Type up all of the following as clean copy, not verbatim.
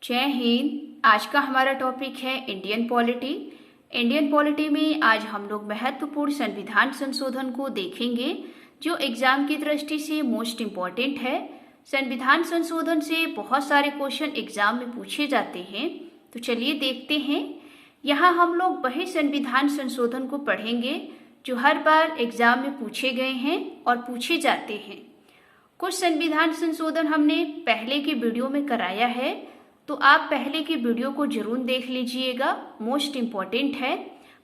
जय हिंद। आज का हमारा टॉपिक है इंडियन पॉलिटी। इंडियन पॉलिटी में आज हम लोग महत्वपूर्ण संविधान संशोधन को देखेंगे जो एग्जाम की दृष्टि से मोस्ट इम्पॉर्टेंट है। संविधान संशोधन से बहुत सारे क्वेश्चन एग्जाम में पूछे जाते हैं, तो चलिए देखते हैं। यहाँ हम लोग वही संविधान संशोधन को पढ़ेंगे जो हर बार एग्जाम में पूछे गए हैं और पूछे जाते हैं। कुछ संविधान संशोधन हमने पहले की वीडियो में कराया है, तो आप पहले की वीडियो को जरूर देख लीजिएगा, मोस्ट इम्पॉर्टेंट है।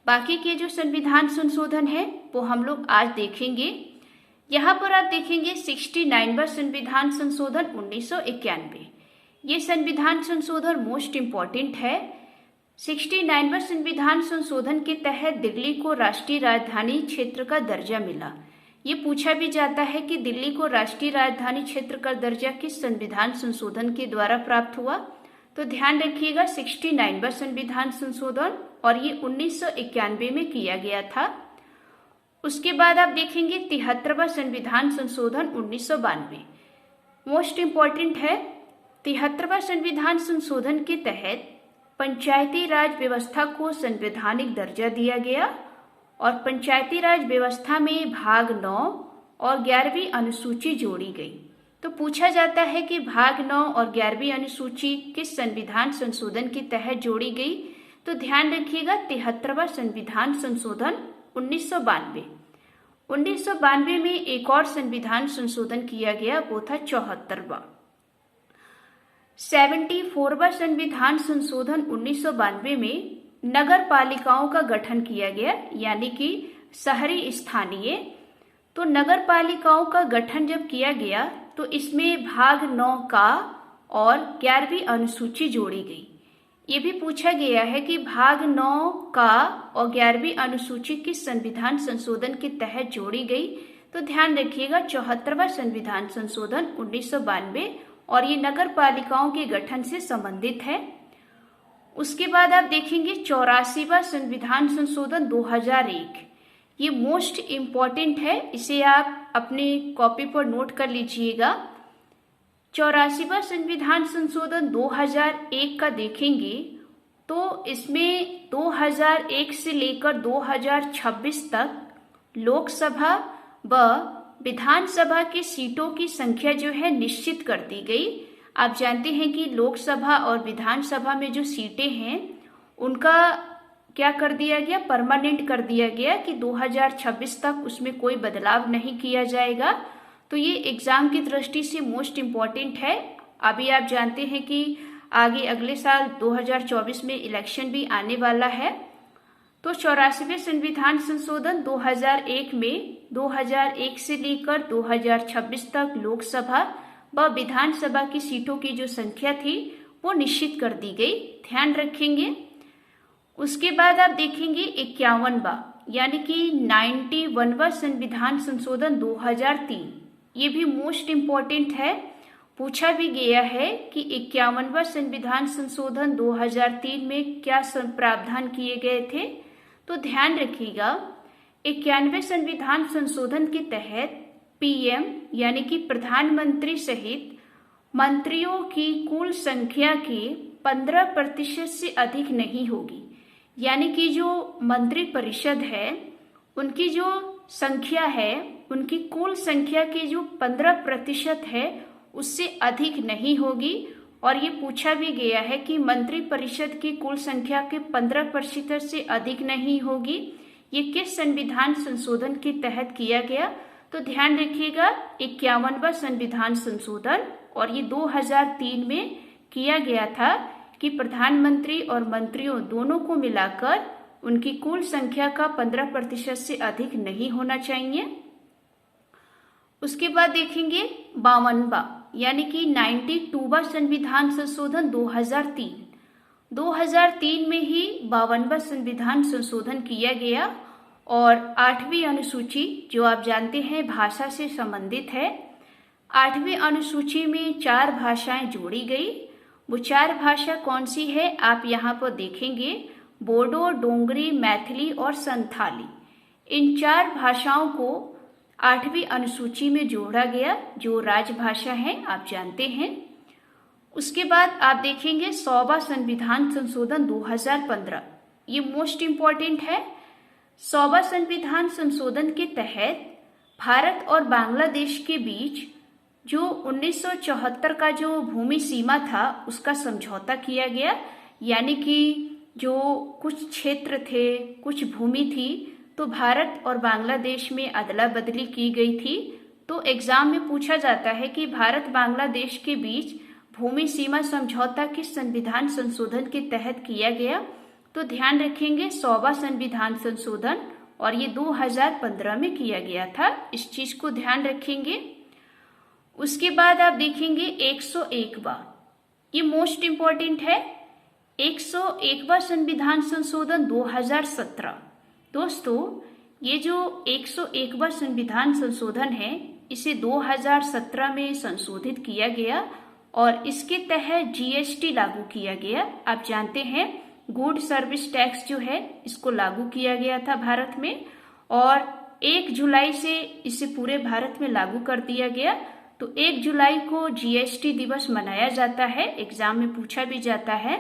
बाकी के जो संविधान संशोधन है वो हम लोग आज देखेंगे। यहाँ पर आप देखेंगे 69वां संविधान संशोधन 1991। ये संविधान संशोधन मोस्ट इम्पॉर्टेंट है। 69वां संविधान संशोधन के तहत दिल्ली को राष्ट्रीय राजधानी क्षेत्र का दर्जा मिला। ये पूछा भी जाता है कि दिल्ली को राष्ट्रीय राजधानी क्षेत्र का दर्जा किस संविधान संशोधन के द्वारा प्राप्त हुआ, तो ध्यान रखिएगा 69वां संविधान संशोधन, और ये 1991 में किया गया था। उसके बाद आप देखेंगे 73वां संविधान संशोधन 1992, मोस्ट इम्पॉर्टेंट है। 73वां संविधान संशोधन के तहत पंचायती राज व्यवस्था को संवैधानिक दर्जा दिया गया और पंचायती राज व्यवस्था में भाग 9 और 11वीं अनुसूची जोड़ी गई। तो पूछा जाता है कि भाग 9 और 11वीं अनुसूची किस संविधान संशोधन के तहत जोड़ी गई, तो ध्यान रखिएगा 73वां संविधान संशोधन 1992। 1992 में एक और संविधान संशोधन किया गया, वो था 74वां। 74वां संविधान संशोधन 1992 में नगर पालिकाओं का गठन किया गया, यानी कि शहरी स्थानीय। तो नगर पालिकाओं का गठन जब किया गया तो इसमें भाग 9 का और 11वीं अनुसूची जोड़ी गई। ये भी पूछा गया है कि भाग 9 का और 11वीं अनुसूची किस संविधान संशोधन के तहत जोड़ी गई, तो ध्यान रखिएगा 74वां संविधान संशोधन 1992, और ये नगर पालिकाओं के गठन से संबंधित है। उसके बाद आप देखेंगे 84वां संविधान संशोधन 2001। ये मोस्ट इम्पॉर्टेंट है, इसे आप अपने कॉपी पर नोट कर लीजिएगा। 84वां संविधान संशोधन 2001 का देखेंगे तो इसमें 2001 से लेकर 2026 तक लोकसभा व विधानसभा की सीटों की संख्या जो है निश्चित कर दी गई। आप जानते हैं कि लोकसभा और विधानसभा में जो सीटें हैं उनका क्या कर दिया गया, परमानेंट कर दिया गया कि 2026 तक उसमें कोई बदलाव नहीं किया जाएगा। तो ये एग्जाम की दृष्टि से मोस्ट इम्पॉर्टेंट है। अभी आप जानते हैं कि आगे अगले साल 2024 में इलेक्शन भी आने वाला है। तो 84वें संविधान संशोधन 2001 में 2001 से लेकर 2026 तक लोकसभा व विधानसभा की सीटों की जो संख्या थी वो निश्चित कर दी गई, ध्यान रखेंगे। उसके बाद आप देखेंगे 51वां यानी कि 91वां संविधान संशोधन 2003। ये भी मोस्ट इम्पॉर्टेंट है, पूछा भी गया है कि 51वां संविधान संशोधन 2003 में क्या प्रावधान किए गए थे, तो ध्यान रखिएगा 91वें संविधान संशोधन के तहत पीएम यानी कि प्रधानमंत्री सहित मंत्रियों की कुल संख्या के 15% से अधिक नहीं होगी। यानी कि जो मंत्री परिषद है उनकी जो संख्या है, उनकी कुल संख्या की जो 15% है उससे अधिक नहीं होगी। और ये पूछा भी गया है कि मंत्री परिषद की कुल संख्या के 15% से अधिक नहीं होगी। ये किस संविधान संशोधन के तहत किया गया, तो ध्यान रखिएगा 51वां संविधान संशोधन, और ये 2003 में किया गया था कि प्रधानमंत्री और मंत्रियों दोनों को मिलाकर उनकी कुल संख्या का 15% से अधिक नहीं होना चाहिए। उसके बाद देखेंगे 52वां यानी कि 92वां संविधान संशोधन 2003। 2003 में ही 52वां संविधान संशोधन किया गया और 8वीं अनुसूची जो आप जानते हैं भाषा से संबंधित है, 8वीं अनुसूची में 4 भाषाएं जोड़ी गई। वो 4 भाषा कौन सी है आप यहाँ पर देखेंगे, बोडो, डोंगरी, मैथिली और संथाली। इन 4 भाषाओं को 8वीं अनुसूची में जोड़ा गया जो राजभाषा है, आप जानते हैं। उसके बाद आप देखेंगे 100वां संविधान संशोधन 2015, ये मोस्ट इम्पॉर्टेंट है। 100वां संविधान संशोधन के तहत भारत और बांग्लादेश के बीच जो 1974 का जो भूमि सीमा था उसका समझौता किया गया, यानी कि जो कुछ क्षेत्र थे, कुछ भूमि थी, तो भारत और बांग्लादेश में अदला बदली की गई थी। तो एग्जाम में पूछा जाता है कि भारत बांग्लादेश के बीच भूमि सीमा समझौता किस संविधान संशोधन के तहत किया गया, तो ध्यान रखेंगे 100वां संविधान संशोधन, और ये 2015 में किया गया था, इस चीज को ध्यान रखेंगे। उसके बाद आप देखेंगे 101वां, ये मोस्ट इम्पॉर्टेंट है, 101वां संविधान संशोधन 2017। दोस्तों ये जो 101वां संविधान संशोधन है इसे 2017 में संशोधित किया गया और इसके तहत जीएसटी लागू किया गया। आप जानते हैं गुड सर्विस टैक्स जो है इसको लागू किया गया था भारत में, और 1 जुलाई से इसे पूरे भारत में लागू कर दिया गया। तो 1 जुलाई को जीएसटी दिवस मनाया जाता है। एग्जाम में पूछा भी जाता है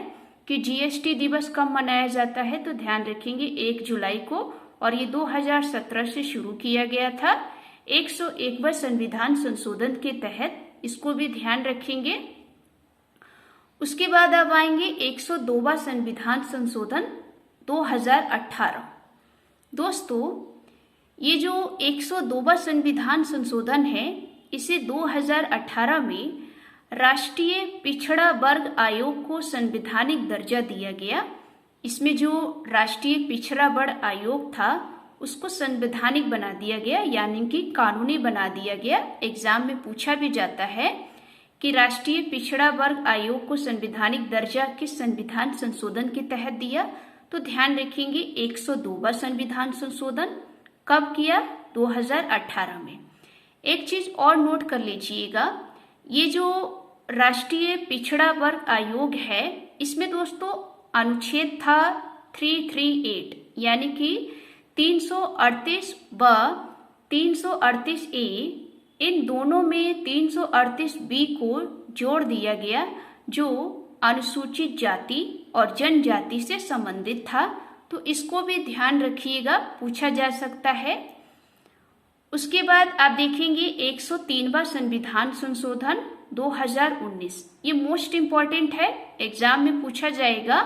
कि जीएसटी दिवस कब मनाया जाता है, तो ध्यान रखेंगे 1 जुलाई को, और ये 2017 से शुरू किया गया था 101वां संविधान संशोधन के तहत, इसको भी ध्यान रखेंगे। उसके बाद अब आएंगे 102वां संविधान संशोधन 2018। दोस्तों ये जो 102वां संविधान संशोधन है इसे 2018 में राष्ट्रीय पिछड़ा वर्ग आयोग को संवैधानिक दर्जा दिया गया। इसमें जो राष्ट्रीय पिछड़ा वर्ग आयोग था उसको संवैधानिक बना दिया गया, यानी कि कानूनी बना दिया गया। एग्जाम में पूछा भी जाता है कि राष्ट्रीय पिछड़ा वर्ग आयोग को संवैधानिक दर्जा किस संविधान संशोधन के तहत दिया, तो ध्यान रखेंगे 102वां संविधान संशोधन। कब किया? 2018 में। एक चीज और नोट कर लीजिएगा, ये जो राष्ट्रीय पिछड़ा वर्ग आयोग है इसमें दोस्तों अनुच्छेद था 338, यानी कि 338 व 338 ए, इन दोनों में 338 बी को जोड़ दिया गया जो अनुसूचित जाति और जनजाति से संबंधित था। तो इसको भी ध्यान रखिएगा, पूछा जा सकता है। उसके बाद आप देखेंगे 103वां संविधान संशोधन 2019, ये मोस्ट इम्पॉर्टेंट है, एग्जाम में पूछा जाएगा।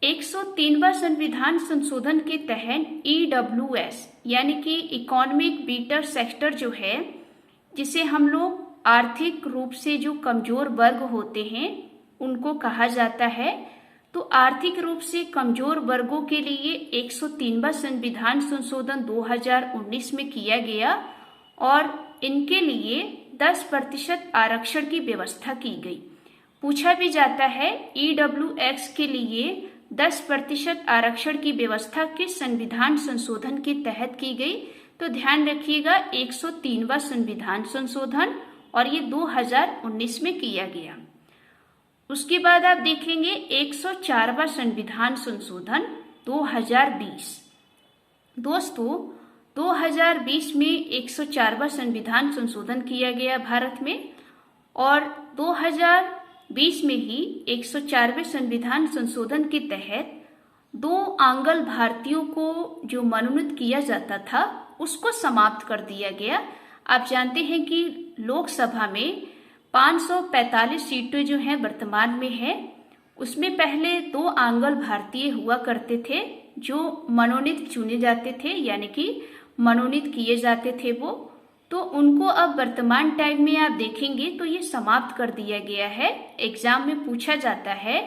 103वां संविधान संशोधन के तहत ईडब्ल्यूएस यानी कि इकोनॉमिक वीकर सेक्टर जो है, जिसे हम लोग आर्थिक रूप से जो कमजोर वर्ग होते हैं उनको कहा जाता है। तो आर्थिक रूप से कमजोर वर्गों के लिए 103वां संविधान संशोधन 2019 में किया गया और इनके लिए 10% आरक्षण की व्यवस्था की गई। पूछा भी जाता है ईडब्ल्यूएक्स के लिए 10% आरक्षण की व्यवस्था किस संविधान संशोधन के तहत की गई, तो ध्यान रखिएगा 103वां संविधान संशोधन, और ये 2019 में किया गया। उसके बाद आप देखेंगे 104वां संविधान संशोधन 2020। दोस्तों 2020 में 104वां संविधान संशोधन किया गया भारत में, और 2020 में ही 104वें संविधान संशोधन के तहत 2 आंग्ल भारतीयों को जो मनोनीत किया जाता था उसको समाप्त कर दिया गया। आप जानते हैं कि लोकसभा में 545 सीटें जो हैं वर्तमान में है, उसमें पहले 2 आंग्ल भारतीय हुआ करते थे जो मनोनीत चुने जाते थे, यानी कि मनोनीत किए जाते थे वो, तो उनको अब वर्तमान टाइम में आप देखेंगे तो ये समाप्त कर दिया गया है। एग्जाम में पूछा जाता है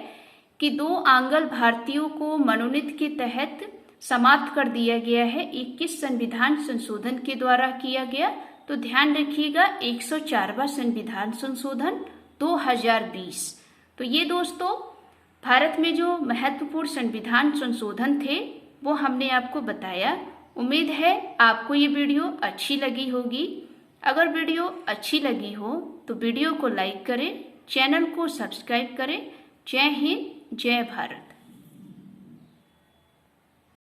कि 2 आंग्ल भारतीयों को मनोनीत के तहत समाप्त कर दिया गया है, 21 संविधान संशोधन के द्वारा किया गया, तो ध्यान रखिएगा 104वां संविधान संशोधन 2020। तो ये दोस्तों भारत में जो महत्वपूर्ण संविधान संशोधन थे वो हमने आपको बताया। उम्मीद है आपको ये वीडियो अच्छी लगी होगी। अगर वीडियो अच्छी लगी हो तो वीडियो को लाइक करें, चैनल को सब्सक्राइब करें। जय हिंद, जय भारत।